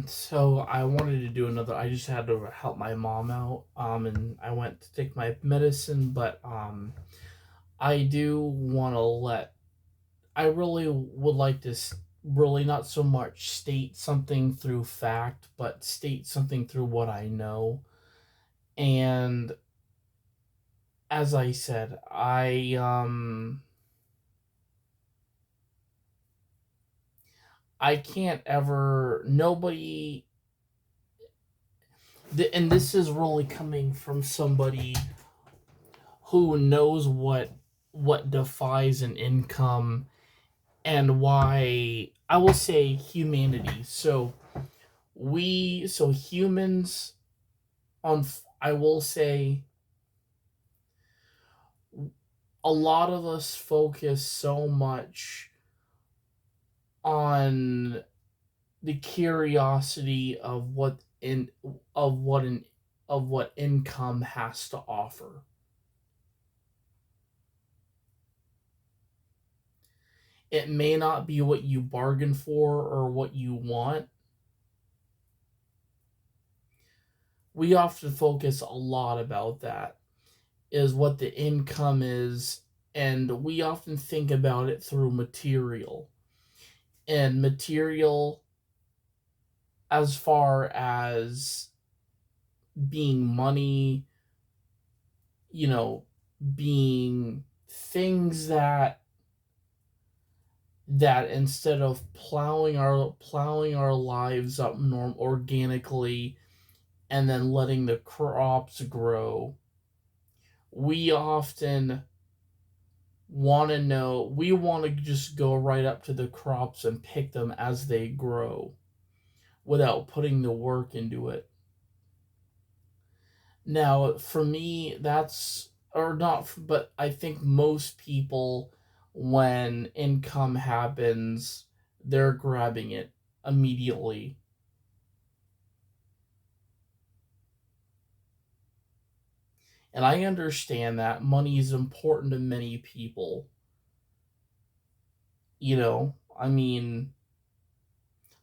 So I wanted to do another. I just had to help my mom out. And I went to take my medicine, but I do want to let. I really would like to really not so much state something through fact, but state something through what I know. And as I said, I can't ever nobody and this is really coming from somebody who knows what defies an income and why I will say humanity. So humans on I will say a lot of us focus so much on the curiosity of of what an of what income has to offer. It may not be what you bargain for or what you want. We often focus a lot about that, is what the income is, and we often think about it through material. And material as far as being money, you know, being things that instead of plowing our lives up organically and then letting the crops grow, we often we want to just go right up to the crops and pick them as they grow without putting the work into it. Now, for me, that's or not, but I think most people, when income happens, they're grabbing it immediately. And I understand that money is important to many people. I mean,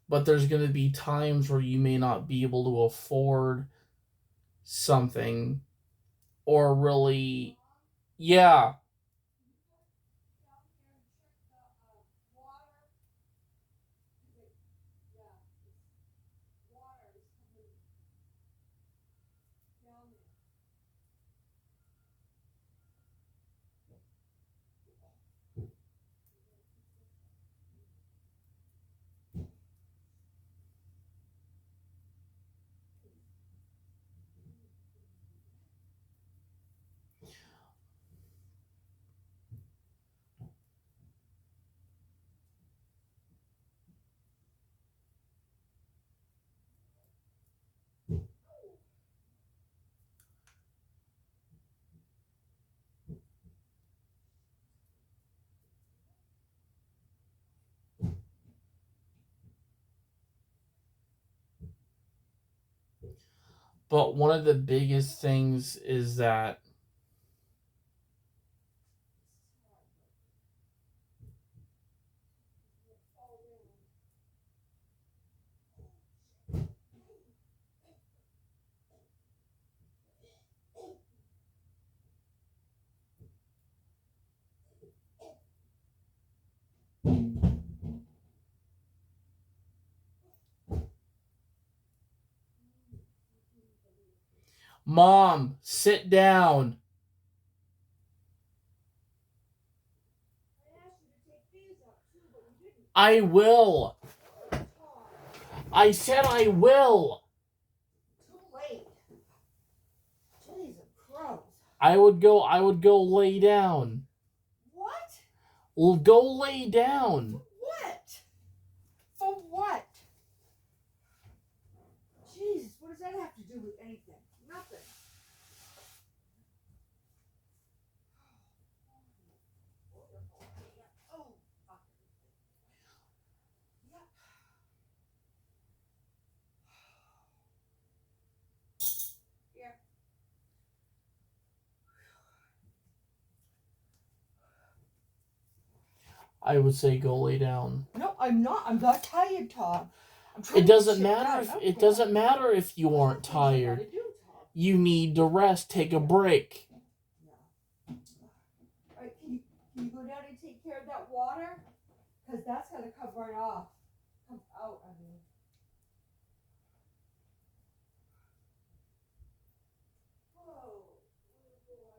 but there's going to be times where you may not be able to afford something or really, yeah. But one of the biggest things is that Mom, sit down. I will. I said I will. Too late. Jesus Christ. I would go lay down. What? Well, go lay down. What? For what? Jesus, what does that have to do with anything? Nothing. Oh, fuck. Yep. Yeah. I would say go lay down. No, I'm not. I'm not tired, Tom. I'm trying It to get doesn't shit matter done. if Okay. it doesn't matter if you I have aren't things I tired. gotta do, Tom. You need to rest, take a break. Yeah. Alright, can you go down and take care of that water? Because that's gonna come right off. Come out, I mean. Oh, boy.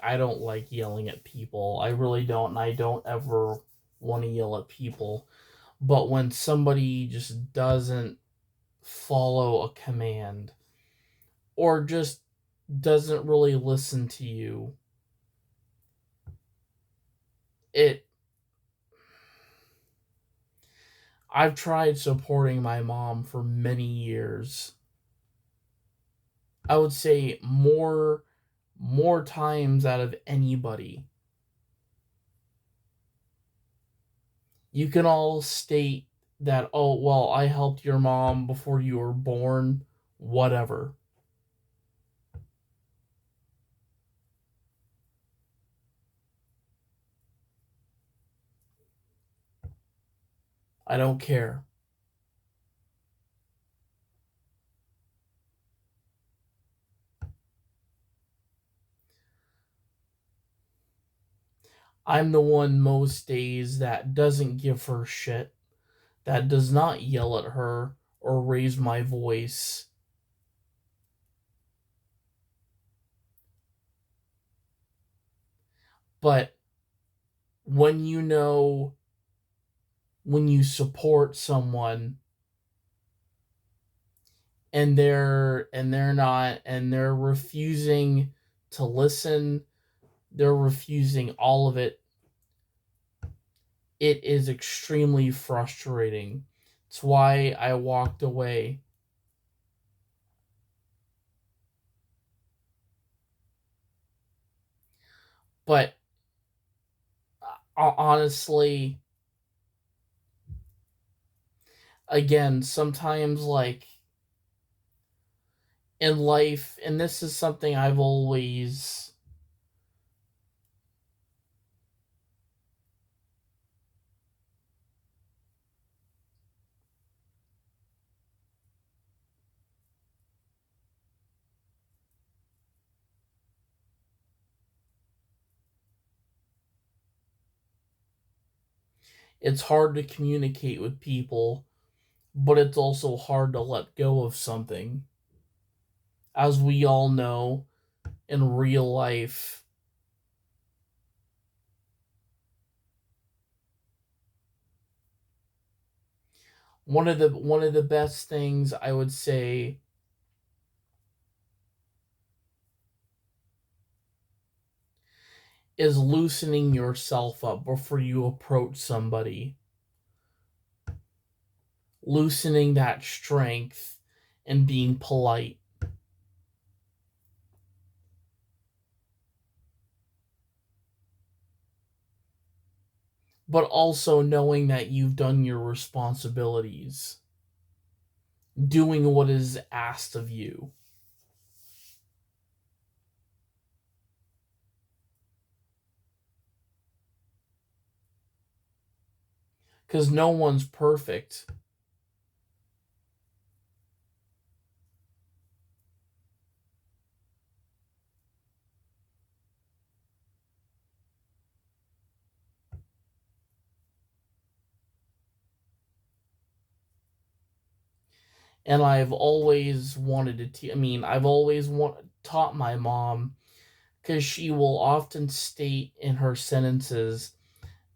I don't like yelling at people. I really don't, and I don't ever want to yell at people. But when somebody just doesn't follow a command or just doesn't really listen to you, it I've tried supporting my mom for many years. I would say more times out of anybody. You can all state that, oh, well, I helped your mom before you were born, whatever. I don't care. I'm the one most days that doesn't give her shit, that does not yell at her or raise my voice. But when you know, when you support someone and they're refusing to listen, they're refusing all of it, it is extremely frustrating. It's why I walked away. But honestly, again, sometimes like in life, and this is something I've always It's hard to communicate with people, but it's also hard to let go of something. As we all know, in real life, one of the best things I would say is loosening yourself up before you approach somebody, loosening that strength and being polite, but also knowing that you've done your responsibilities, doing what is asked of you. Because no one's perfect. And I've always wanted to I've always taught my mom, because she will often state in her sentences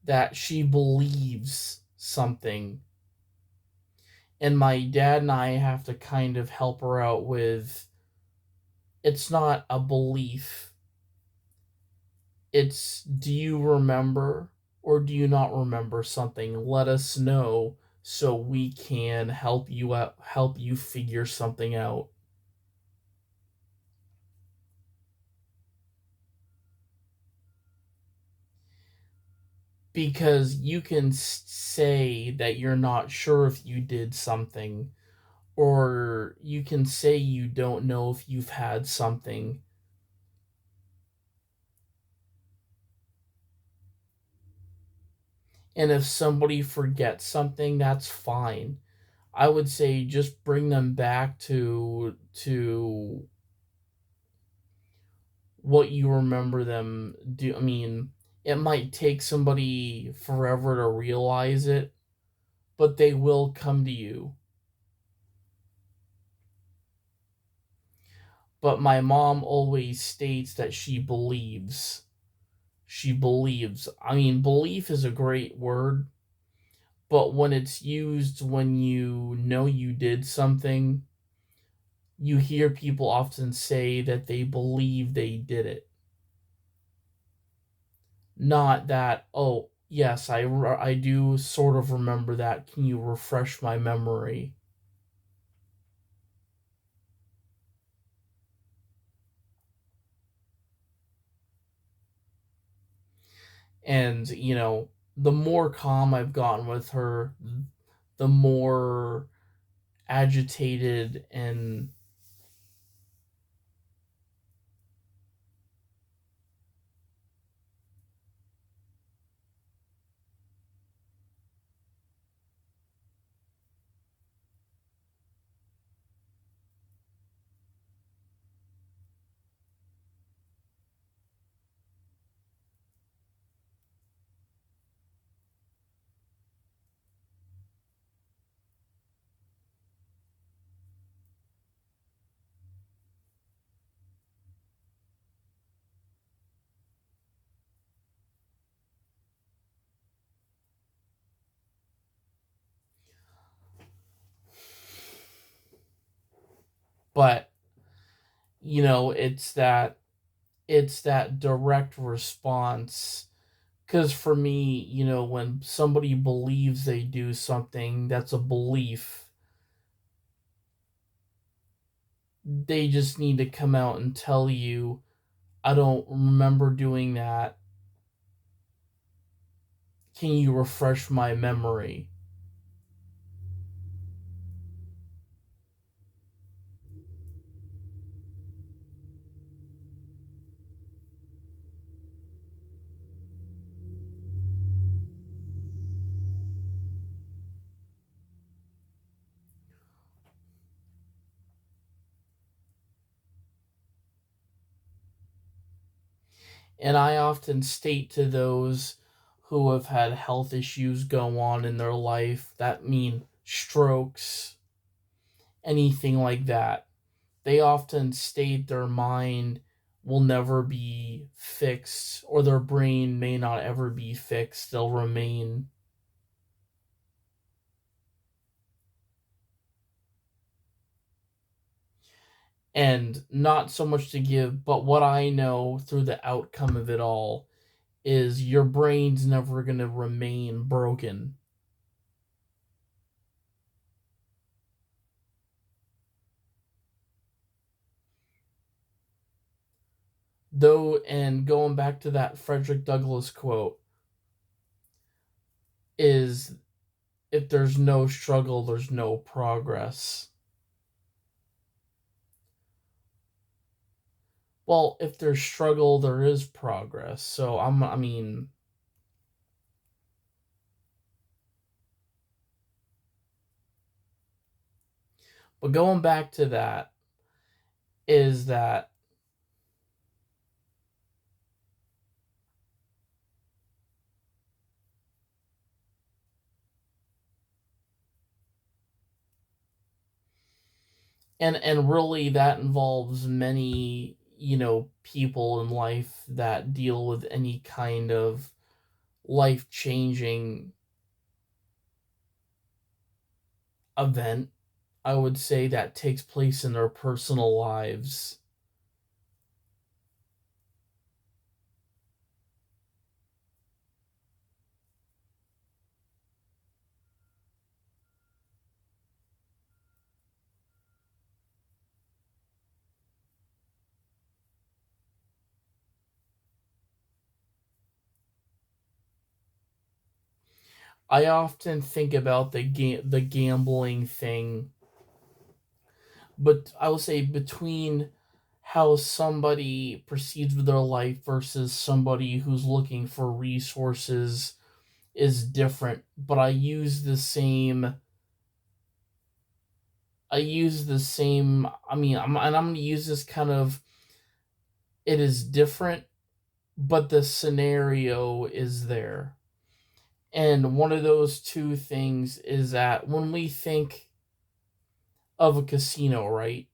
that she believes something, and my dad and I have to kind of help her out with, it's not a belief, it's, do you remember or do you not remember something? Let us know so we can help you out, help you figure something out. Because you can say that you're not sure if you did something, or you can say you don't know if you've had something. And if somebody forgets something, that's fine. I would say just bring them back to what you remember them do. It might take somebody forever to realize it, but they will come to you. But my mom always states that she believes. She believes. Belief is a great word, but when it's used when you know you did something, you hear people often say that they believe they did it. Not that, oh, yes, I do sort of remember that. Can you refresh my memory? And, the more calm I've gotten with her, the more agitated but it's that direct response. Because for me, when somebody believes they do something, that's a belief. They just need to come out and tell you, I don't remember doing that. Can you refresh my memory? And I often state to those who have had health issues go on in their life that mean strokes, anything like that. They often state their mind will never be fixed or their brain may not ever be fixed. They'll remain. And not so much to give, but what I know through the outcome of it all is your brain's never going to remain broken. Though, and going back to that Frederick Douglass quote, is if there's no struggle, there's no progress. Well, if there's struggle, there is progress. So I mean, but going back to that is that and really that involves many, people in life that deal with any kind of life-changing event, I would say, that takes place in their personal lives. I often think about the gambling thing, but I will say between how somebody proceeds with their life versus somebody who's looking for resources is different, but I mean, I'm going to use this kind of, it is different, but the scenario is there. And one of those two things is that when we think of a casino, right?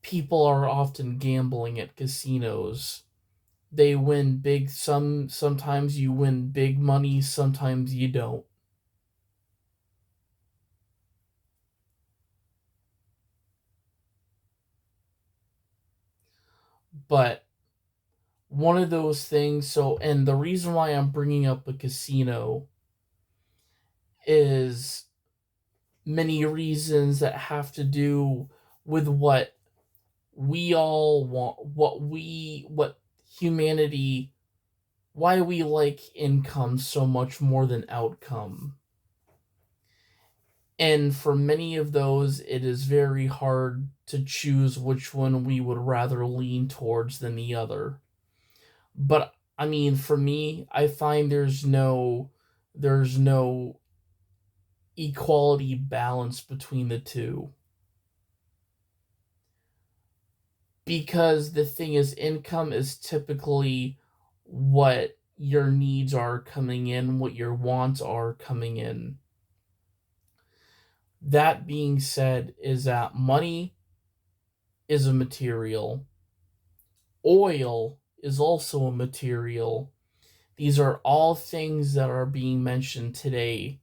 People are often gambling at casinos. They win big, sometimes you win big money, sometimes you don't. But one of those things, so, and the reason why I'm bringing up a casino is many reasons that have to do with what we all want, what humanity, why we like income so much more than outcome. And for many of those, it is very hard to choose which one we would rather lean towards than the other. But I mean, for me, I find there's no equality balance between the two. Because the thing is, income is typically what your needs are coming in, what your wants are coming in. That being said, is that money is a material, oil is also a material. These are all things that are being mentioned today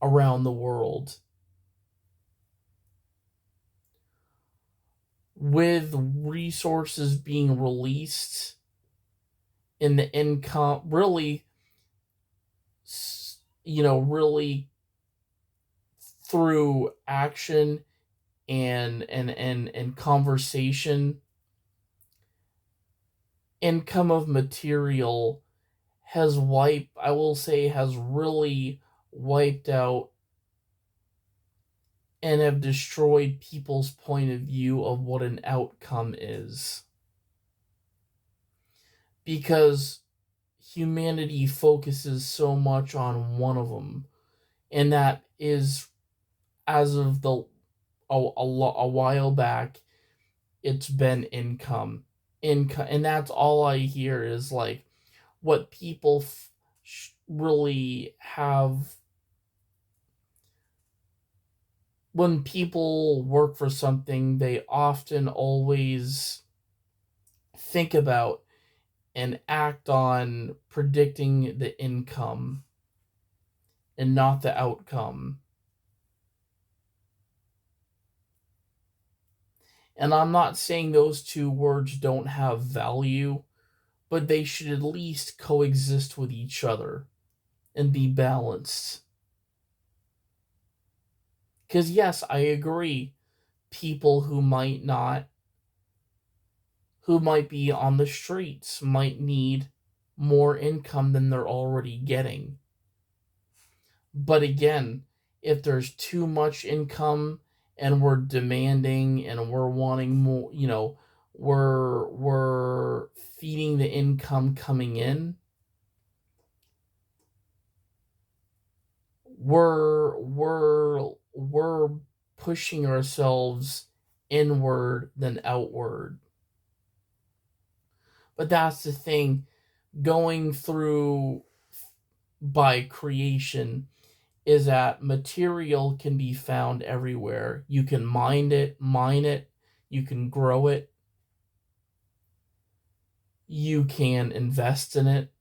around the world. With resources being released in the income, really, really through action and conversation, income of material I will say, has really wiped out and have destroyed people's point of view of what an outcome is. Because humanity focuses so much on one of them, and that is, as of a while back, it's been income, and that's all I hear is like what people really have, when people work for something, they often always think about and act on predicting the income and not the outcome. And I'm not saying those two words don't have value, but they should at least coexist with each other and be balanced. Because, yes, I agree, people who might be on the streets, might need more income than they're already getting. But again, if there's too much income and we're demanding and we're wanting more, we're feeding the income coming in, we're pushing ourselves inward than outward. But that's the thing, going through by creation is that material can be found everywhere. You can mine it, you can grow it, you can invest in it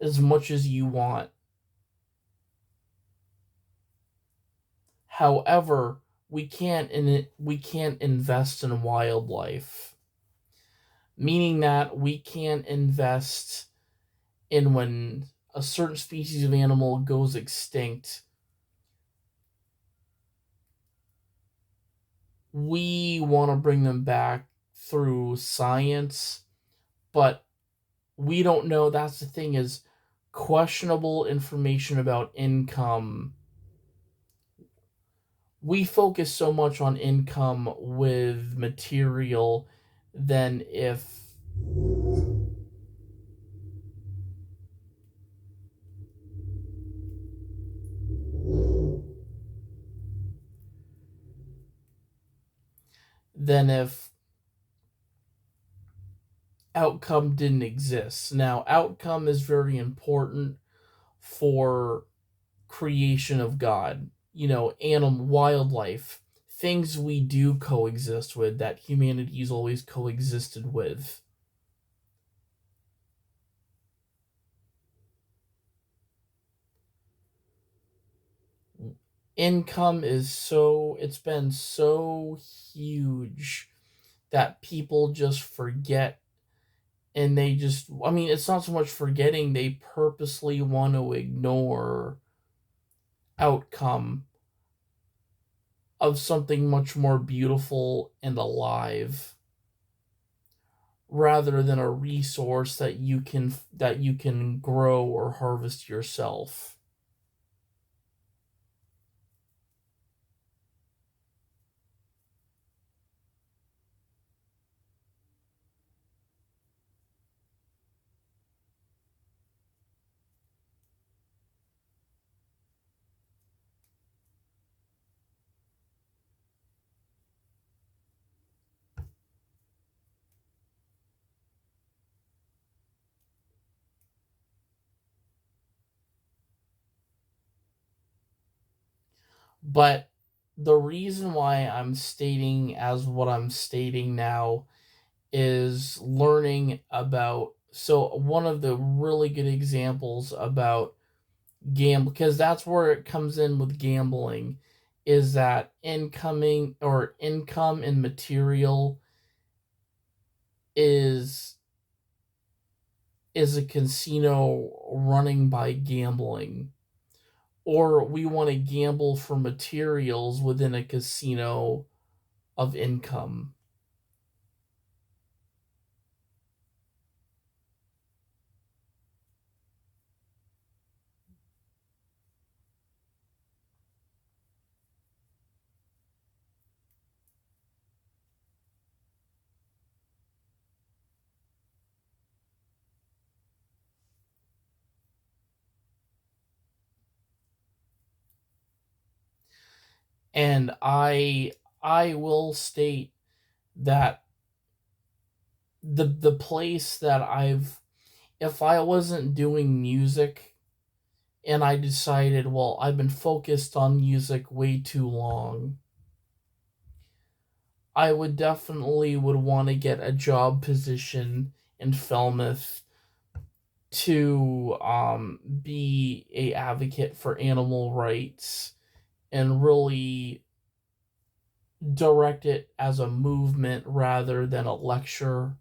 as much as you want. However, we can't invest in wildlife, meaning that we can't invest in when a certain species of animal goes extinct. We want to bring them back through science, but we don't know. That's the thing, is questionable information about income. We focus so much on income with material than if outcome didn't exist. Now, outcome is very important for creation of God. Animal, wildlife, things we do coexist with, that humanity's always coexisted with. Income is it's been so huge that people just forget, and I mean, it's not so much forgetting, they purposely want to ignore outcome of something much more beautiful and alive, rather than a resource that you can grow or harvest yourself. But the reason why I'm stating as what I'm stating now is learning about, so one of the really good examples about gamble, because that's where it comes in with gambling, is that income and material is a casino running by gambling, or we want to gamble for materials within a casino of income. And I will state that the place that I've if I wasn't doing music and I decided, well, I've been focused on music way too long, I would definitely would want to get a job position in Falmouth to be a advocate for animal rights and really direct it as a movement rather than a lecture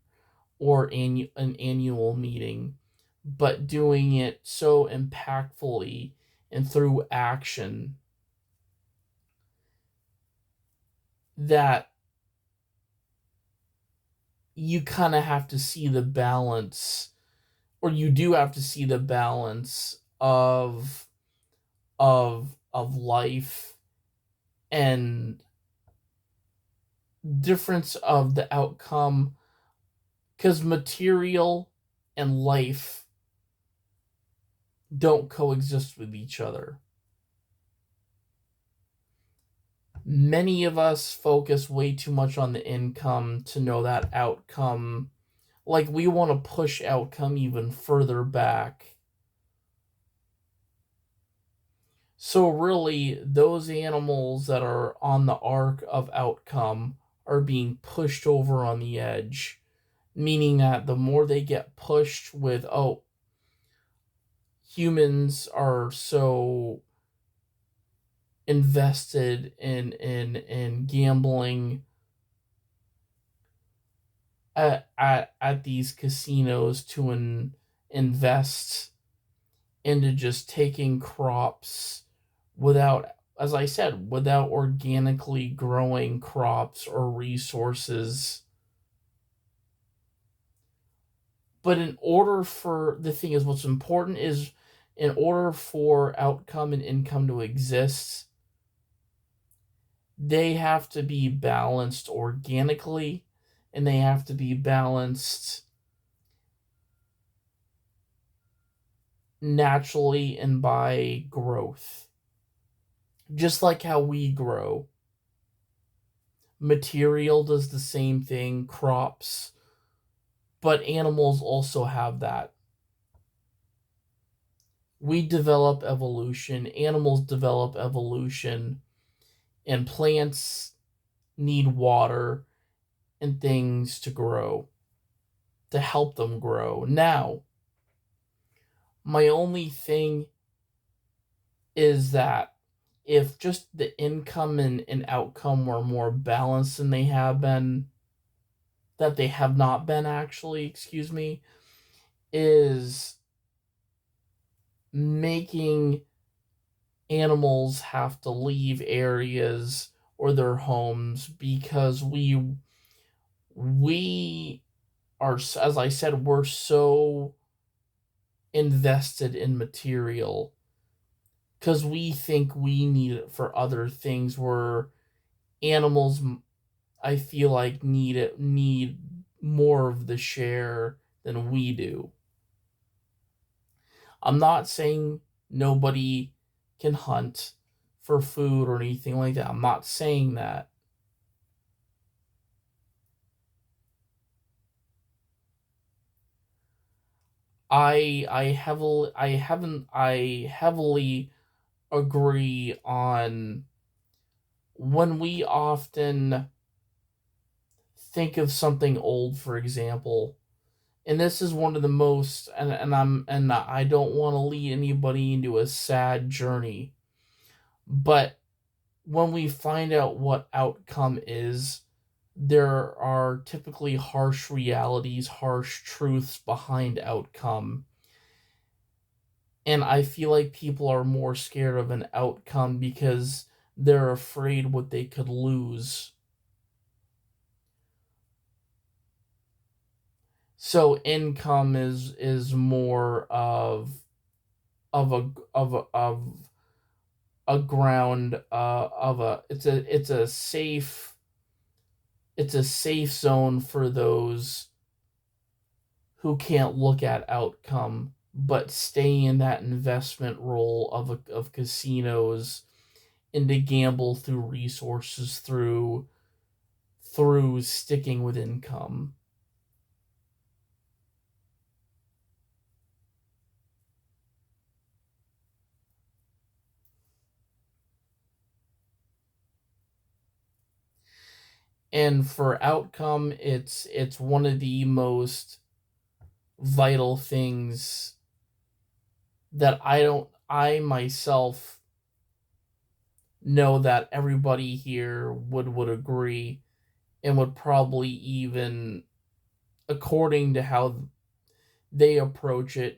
or an annual meeting, but doing it so impactfully and through action that you kind of have to see the balance, or you do have to see the balance of life and difference of the outcome, because material and life don't coexist with each other. Many of us focus way too much on the income to know that outcome. Like, we want to push outcome even further back. So, really, those animals that are on the arc of outcome are being pushed over on the edge, meaning that the more they get pushed with, oh, humans are so invested in gambling at these casinos to invest into just taking crops without, as I said, without organically growing crops or resources. But in order for the thing is, what's important is, in order for outcome and income to exist, they have to be balanced organically and they have to be balanced naturally and by growth. Just like how we grow. Material does the same thing, crops, but animals also have that. We develop evolution, animals develop evolution, and plants need water and things to grow, to help them grow. Now, my only thing is that if just the income and outcome were more balanced than they have been, that they have not been actually, excuse me, is making animals have to leave areas or their homes because we are, as I said, we're so invested in material because we think we need it for other things, where animals, I feel like, need more of the share than we do. I'm not saying nobody can hunt for food or anything like that. I'm not saying that. I heavily agree on when we often think of something old, for example, and this is one of the most, and I don't want to lead anybody into a sad journey, but when we find out what outcome is, there are typically harsh realities, harsh truths behind outcome. And I feel like people are more scared of an outcome because they're afraid what they could lose. So income is more of a ground, of a, it's a safe zone for those who can't look at outcome but stay in that investment role of casinos, and to gamble through resources, through sticking with income. And for outcome, it's one of the most vital things that I myself know that everybody here would agree and would probably even, according to how they approach it,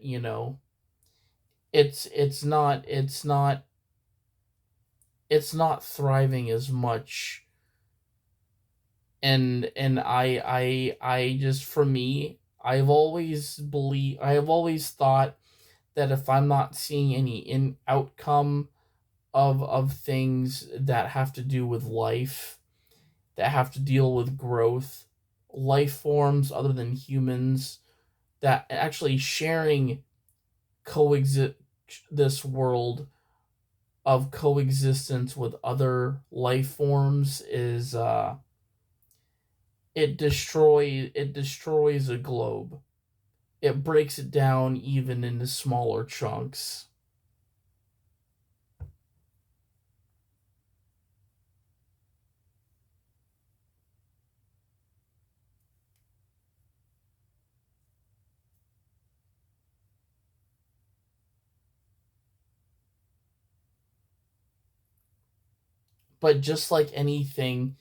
it's not thriving as much. And I just, for me, I have always thought that if I'm not seeing any in outcome of things that have to do with life, that have to deal with growth, life forms other than humans, that actually sharing coexist this world of coexistence with other life forms is, it destroys a globe. It breaks it down even into smaller chunks. But just like anything,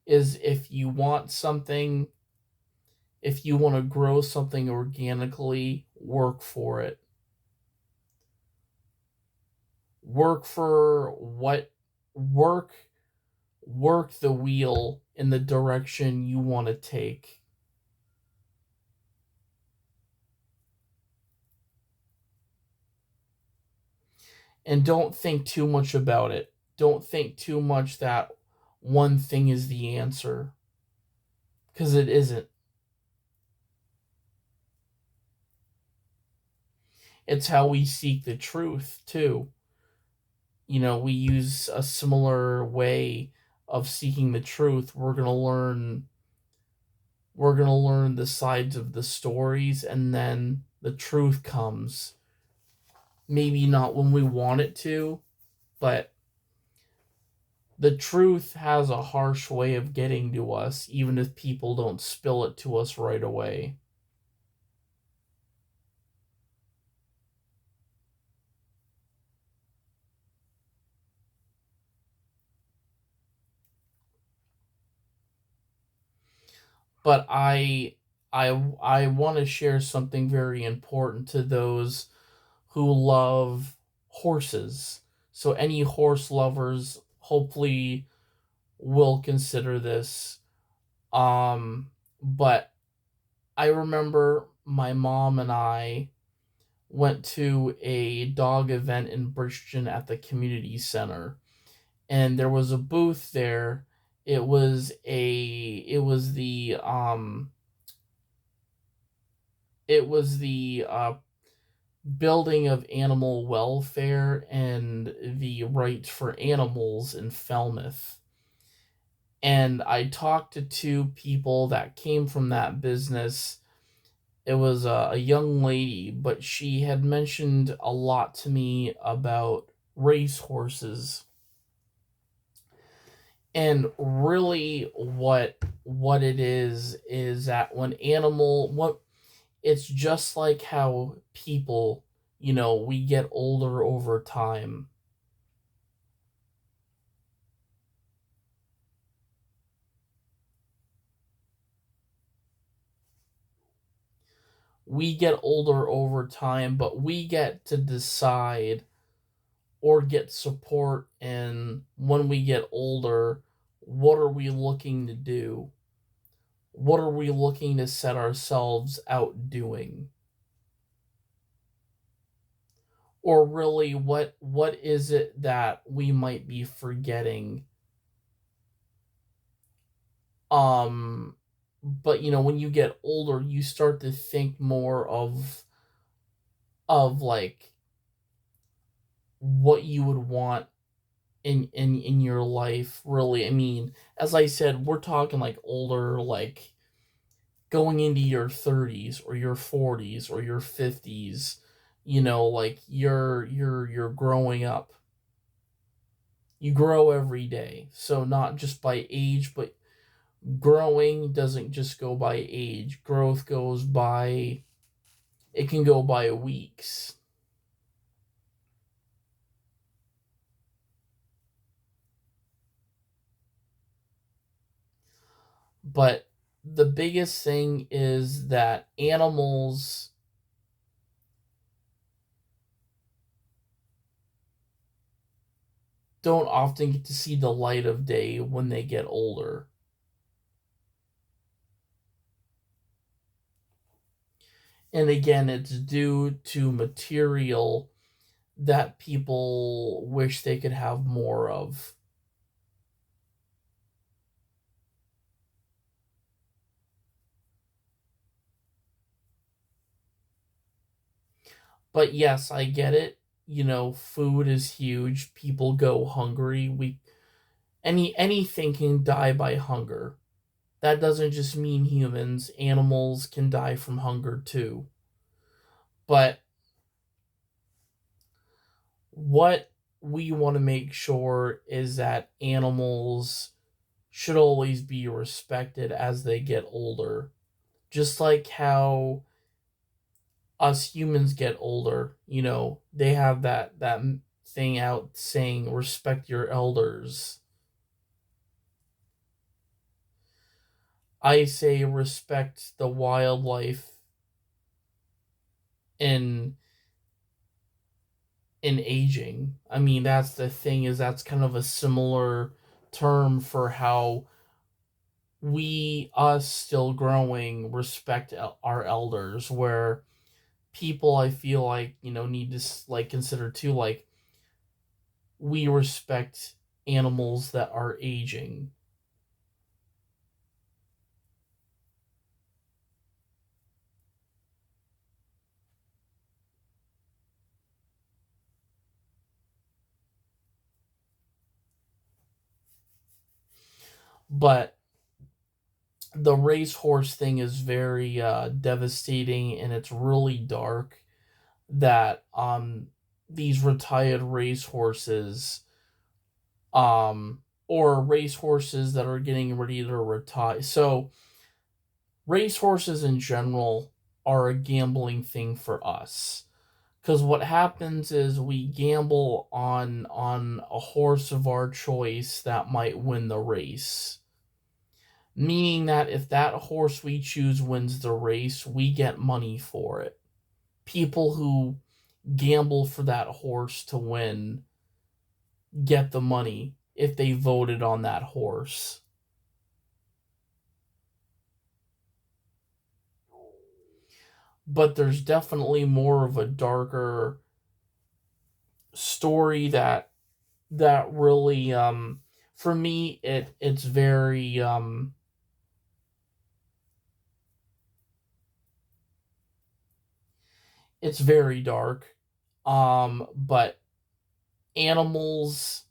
is if you want to grow something organically, work for it. Work for what work work the wheel in the direction you want to take. And don't think too much about it. Don't think too much that one thing is the answer, because it isn't. It's how we seek the truth, too. We use a similar way of seeking the truth. We're going to learn the sides of the stories, and then the truth comes. Maybe not when we want it to, but the truth has a harsh way of getting to us, even if people don't spill it to us right away. But I want to share something very important to those who love horses. So any horse lovers hopefully will consider this. But I remember my mom and I went to a dog event in Bridgeton at the community center, and there was a booth there. It was the building of animal welfare and the rights for animals in Falmouth. And I talked to two people that came from that business. It was a young lady, but she had mentioned a lot to me about race horses. And really, what it is that when animal what it's just like how people, we get older over time. We get older over time, but we get to decide or get support in when we get older. What are we looking to do? What are we looking to set ourselves out doing? Or really, what is it that we might be forgetting? But when you get older, you start to think more of like what you would want in your life. Really, I mean, as I said, we're talking like older, like going into your 30s or your 40s or your 50s. Like you're growing up. You grow every day, so not just by age, Growing doesn't just go by age. Growth goes by, it can go by weeks. But the biggest thing is that animals don't often get to see the light of day when they get older. And again, it's due to material that people wish they could have more of. But yes, I get it. You know, food is huge. People go hungry. Anything can die by hunger. That doesn't just mean humans. Animals can die from hunger too. But what we want to make sure is that animals should always be respected as they get older. Just like how us humans get older, you know, they have that thing out saying respect your elders. I say respect the wildlife in in aging. I mean, that's the thing, is that's kind of a similar term for how we, us still growing, respect our elders, where people, I feel like, you know, need to like consider too, like, we respect animals that are aging. But the racehorse thing is very devastating, and it's really dark that these retired racehorses, or racehorses that are getting ready to retire. So racehorses in general are a gambling thing for us, because what happens is we gamble on a horse of our choice that might win the race, meaning that if that horse we choose wins the race, we get money for it. People who gamble for that horse to win get the money if they voted on that horse. But there's definitely more of a darker story that really, for me, it's very dark. But animals,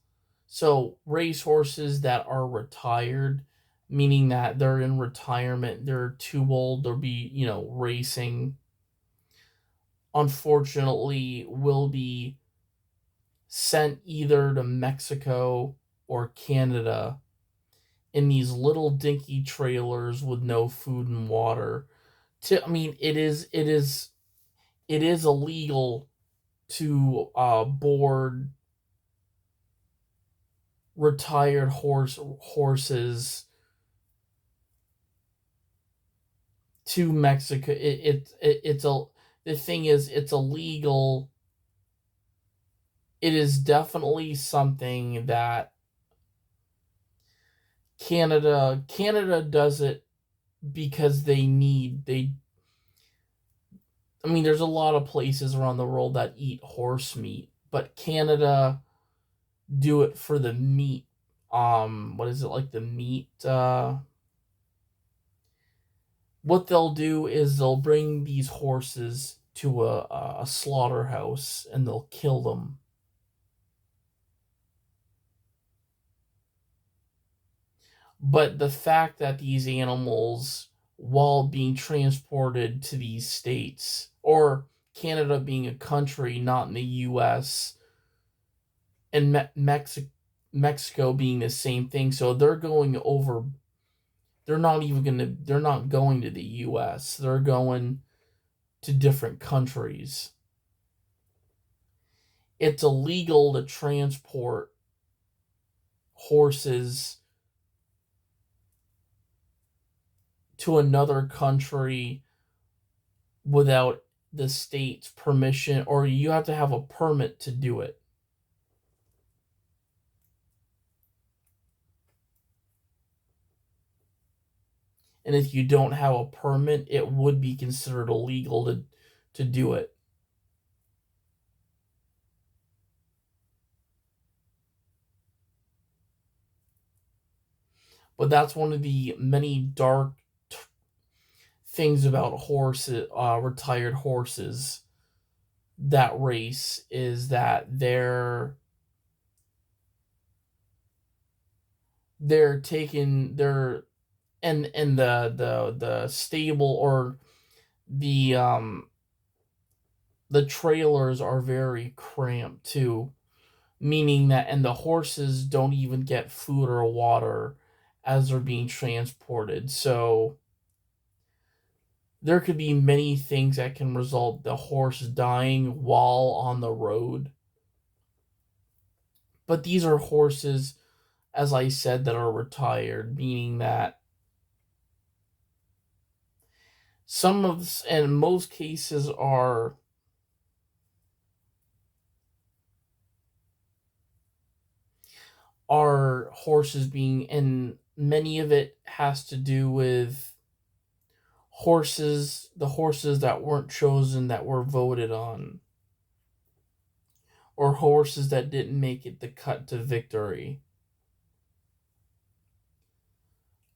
so racehorses that are retired, meaning that they're in retirement, they're too old to be, you know, racing, unfortunately will be sent either to Mexico or Canada in these little dinky trailers with no food and water. I mean, it is illegal to board retired horses to Mexico. It's a The thing is, it's illegal. It is definitely something that Canada does it because they, I mean, there's a lot of places around the world that eat horse meat, but Canada do it for the meat. What is it, like the meat? What they'll do is they'll bring these horses to a slaughterhouse and they'll kill them. But the fact that these animals, while being transported to these states, or Canada being a country, not in the U.S., and Mexico being the same thing, so they're going over they're not going to the US. They're going to different countries. It's illegal to transport horses to another country without the state's permission, or you have to have a permit to do it. And if you don't have a permit, it would be considered illegal to do it. But that's one of the many dark things about horses, retired horses. That race is that they're taken they're and the stable or the the trailers are very cramped too, meaning that and the horses don't even get food or water as they're being transported. So there could be many things that can result the horse dying while on the road. But these are horses, as I said, that are retired, meaning that some of and most cases are horses being, and many of it has to do with the horses that weren't chosen that were voted on, or horses that didn't make it the cut to victory,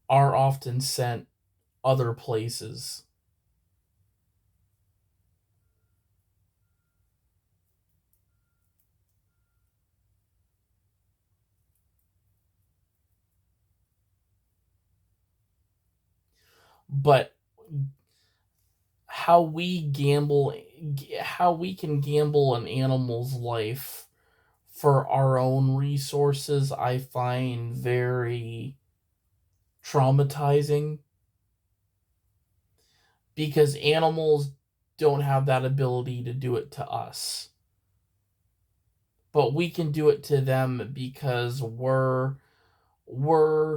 are often sent other places. But how we gamble, how we can gamble an animal's life for our own resources, I find very traumatizing, because animals don't have that ability to do it to us. But we can do it to them because we're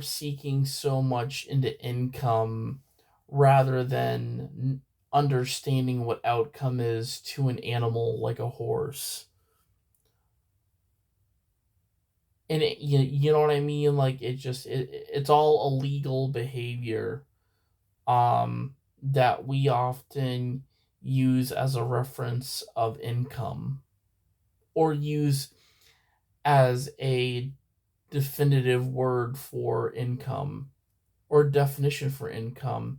seeking so much into income rather than understanding what outcome is to an animal like a horse. And you know what I mean, like it's all illegal behavior that we often use as a reference of income, or use as a definitive word for income, or definition for income,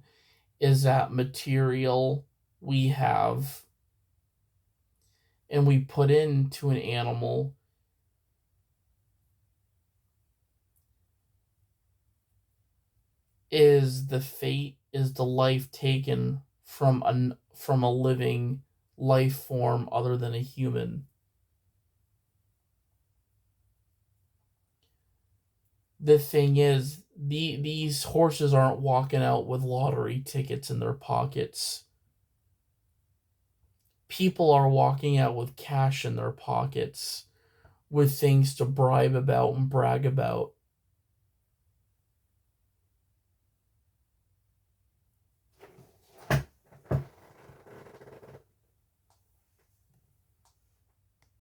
is that material we have and we put into an animal is the life taken from a living life form other than a human. The thing is, these horses aren't walking out with lottery tickets in their pockets. People are walking out with cash in their pockets, with things to bribe about and brag about.